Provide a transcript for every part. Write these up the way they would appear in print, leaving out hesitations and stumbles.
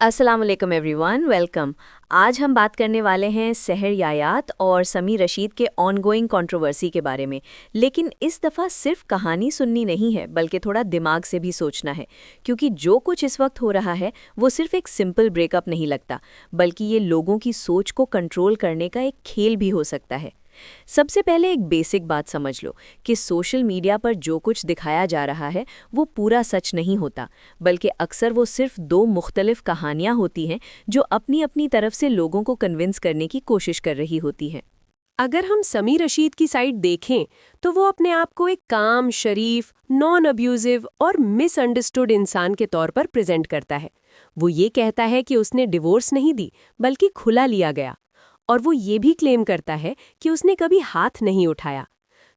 अस्सलाम वालेकुम everyone, welcome. आज हम बात करने वाले हैं सहर यायात और समी रशीद के ऑनगोइंग कंट्रोवर्सी के बारे में। लेकिन इस दफ़ा सिर्फ कहानी सुननी नहीं है, बल्कि थोड़ा दिमाग से भी सोचना है, क्योंकि जो कुछ इस वक्त हो रहा है वो सिर्फ एक सिंपल ब्रेकअप नहीं लगता, बल्कि ये लोगों की सोच को कंट्रोल करने का एक खेल भी हो सकता है। सबसे पहले एक बेसिक बात समझ लो कि सोशल मीडिया पर जो कुछ दिखाया जा रहा है वो पूरा सच नहीं होता, बल्कि अक्सर वो सिर्फ दो मुख्तलिफ कहानियां होती हैं जो अपनी अपनी तरफ से लोगों को कन्विंस करने की कोशिश कर रही होती हैं। अगर हम समी रशीद की साइड देखें तो वो अपने आप को एक काम, शरीफ, नॉन अब्यूजिव और मिसअंडरस्टूड इंसान के तौर पर प्रेजेंट करता है। वो ये कहता है कि उसने डिवोर्स नहीं दी, बल्कि खुला लिया गया। और वो ये भी क्लेम करता है कि उसने कभी हाथ नहीं उठाया।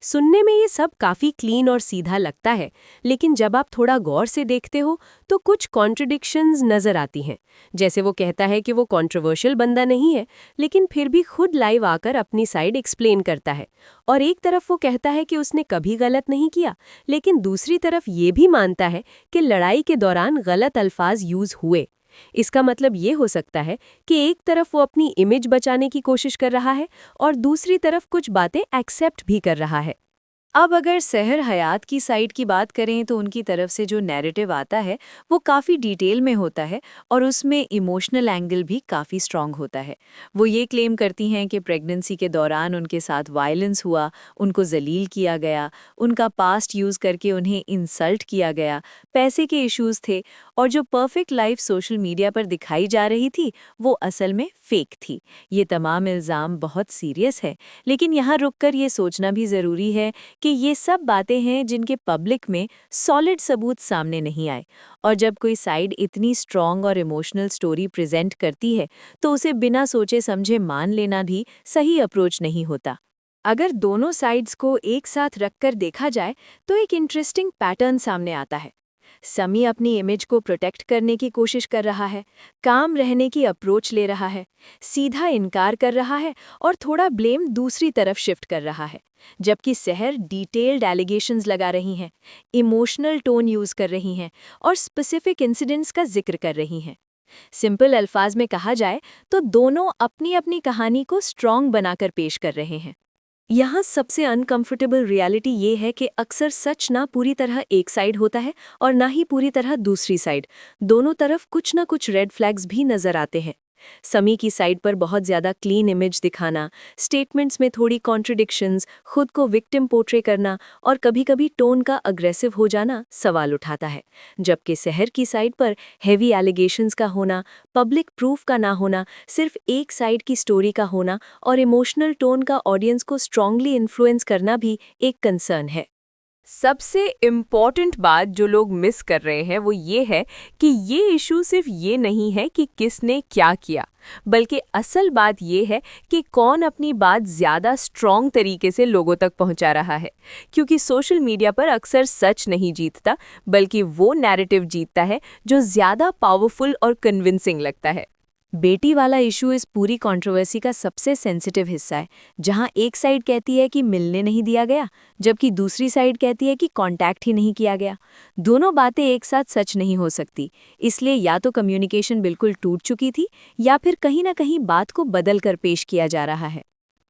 सुनने में ये सब काफ़ी क्लीन और सीधा लगता है, लेकिन जब आप थोड़ा गौर से देखते हो तो कुछ कॉन्ट्रडिक्शंस नज़र आती हैं। जैसे वो कहता है कि वो कंट्रोवर्शियल बंदा नहीं है, लेकिन फिर भी खुद लाइव आकर अपनी साइड एक्सप्लेन करता है। और एक तरफ वो कहता है कि उसने कभी गलत नहीं किया, लेकिन दूसरी तरफ ये भी मानता है कि लड़ाई के दौरान गलत अल्फाज यूज़ हुए। इसका मतलब ये हो सकता है कि एक तरफ वो अपनी इमेज बचाने की कोशिश कर रहा है और दूसरी तरफ कुछ बातें एक्सेप्ट भी कर रहा है। अब अगर सहर हयात की साइड की बात करें तो उनकी तरफ से जो नैरेटिव आता है वो काफ़ी डिटेल में होता है और उसमें इमोशनल एंगल भी काफ़ी स्ट्रांग होता है। वो ये क्लेम करती हैं कि प्रेगनेंसी के दौरान उनके साथ वायलेंस हुआ, उनको जलील किया गया, उनका पास्ट यूज़ करके उन्हें इंसल्ट किया गया, पैसे के इश्यूज थे और जो परफेक्ट लाइफ सोशल मीडिया पर दिखाई जा रही थी वो असल में फेक थी। ये तमाम इल्ज़ाम बहुत सीरियस है, लेकिन यहाँ रुककर ये सोचना भी ज़रूरी है कि ये सब बातें हैं जिनके पब्लिक में सॉलिड सबूत सामने नहीं आए। और जब कोई साइड इतनी स्ट्रॉन्ग और इमोशनल स्टोरी प्रेजेंट करती है तो उसे बिना सोचे समझे मान लेना भी सही अप्रोच नहीं होता। अगर दोनों साइड्स को एक साथ रखकर देखा जाए तो एक इंटरेस्टिंग पैटर्न सामने आता है। समी अपनी इमेज को प्रोटेक्ट करने की कोशिश कर रहा है, काम रहने की अप्रोच ले रहा है, सीधा इनकार कर रहा है और थोड़ा ब्लेम दूसरी तरफ शिफ्ट कर रहा है। जबकि सहर डिटेल्ड एलिगेशंस लगा रही हैं, इमोशनल टोन यूज कर रही हैं और स्पेसिफिक इंसिडेंट्स का जिक्र कर रही हैं। सिंपल अल्फाज में कहा जाए तो दोनों अपनी अपनी कहानी को स्ट्रॉन्ग बनाकर पेश कर रहे हैं। यहाँ सबसे अनकंफर्टेबल रियलिटी ये है कि अक्सर सच ना पूरी तरह एक साइड होता है और ना ही पूरी तरह दूसरी साइड। दोनों तरफ कुछ ना कुछ रेड फ्लैग्स भी नजर आते हैं। समी की साइड पर बहुत ज़्यादा क्लीन इमेज दिखाना, स्टेटमेंट्स में थोड़ी कॉन्ट्रडिक्शंस, खुद को विक्टिम पोर्ट्रे करना और कभी-कभी टोन का अग्रेसिव हो जाना सवाल उठाता है। जबकि सहर की साइड पर हेवी एलिगेशंस का होना, पब्लिक प्रूफ का ना होना, सिर्फ एक साइड की स्टोरी का होना और इमोशनल टोन का ऑडियंस को स्ट्रांगली इन्फ्लुएंस करना भी एक कंसर्न है। सबसे इम्पॉर्टेंट बात जो लोग मिस कर रहे हैं वो ये है कि ये इशू सिर्फ ये नहीं है कि किसने क्या किया, बल्कि असल बात ये है कि कौन अपनी बात ज़्यादा स्ट्रॉन्ग तरीके से लोगों तक पहुंचा रहा है। क्योंकि सोशल मीडिया पर अक्सर सच नहीं जीतता, बल्कि वो नैरेटिव जीतता है जो ज़्यादा पावरफुल और कन्विंसिंग लगता है। बेटी वाला इशू इस पूरी कंट्रोवर्सी का सबसे सेंसिटिव हिस्सा है, जहां एक साइड कहती है कि मिलने नहीं दिया गया, जबकि दूसरी साइड कहती है कि कांटेक्ट ही नहीं किया गया। दोनों बातें एक साथ सच नहीं हो सकती, इसलिए या तो कम्युनिकेशन बिल्कुल टूट चुकी थी या फिर कहीं ना कहीं बात को बदल कर पेश किया जा रहा है।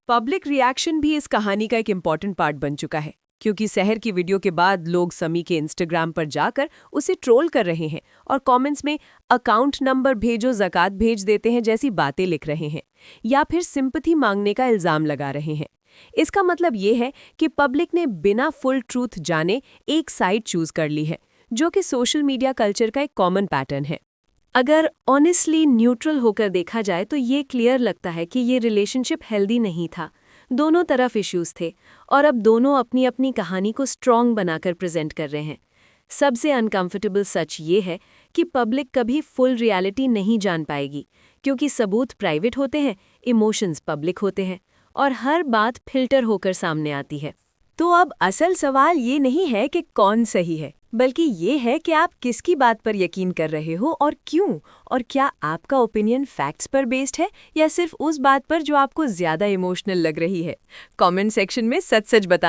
पब्लिक रिएक्शन भी इस कहानी का एक इम्पॉर्टेंट पार्ट बन चुका है, क्योंकि सहर की वीडियो के बाद लोग समी के इंस्टाग्राम पर जाकर उसे ट्रोल कर रहे हैं और कमेंट्स में अकाउंट नंबर भेजो, ज़कात भेज देते हैं जैसी बातें लिख रहे हैं या फिर सिंपैथी मांगने का इल्ज़ाम लगा रहे हैं। इसका मतलब ये है कि पब्लिक ने बिना फुल ट्रूथ जाने एक साइड चूज कर ली है, जो कि सोशल मीडिया कल्चर का एक कॉमन पैटर्न है। अगर ऑनेस्टली न्यूट्रल होकर देखा जाए तो ये क्लियर लगता है कि ये रिलेशनशिप हेल्दी नहीं था। दोनों तरफ इश्यूज थे और अब दोनों अपनी अपनी कहानी को स्ट्रॉन्ग बनाकर प्रेजेंट कर रहे हैं। सबसे अनकंफर्टेबल सच ये है कि पब्लिक कभी फुल रियलिटी नहीं जान पाएगी, क्योंकि सबूत प्राइवेट होते हैं, इमोशंस पब्लिक होते हैं और हर बात फिल्टर होकर सामने आती है। तो अब असल सवाल ये नहीं है कि कौन सही है, बल्कि ये है कि आप किसकी बात पर यकीन कर रहे हो और क्यों, और क्या आपका ओपिनियन फैक्ट्स पर बेस्ड है या सिर्फ उस बात पर जो आपको ज़्यादा इमोशनल लग रही है। कमेंट सेक्शन में सच सच बताना।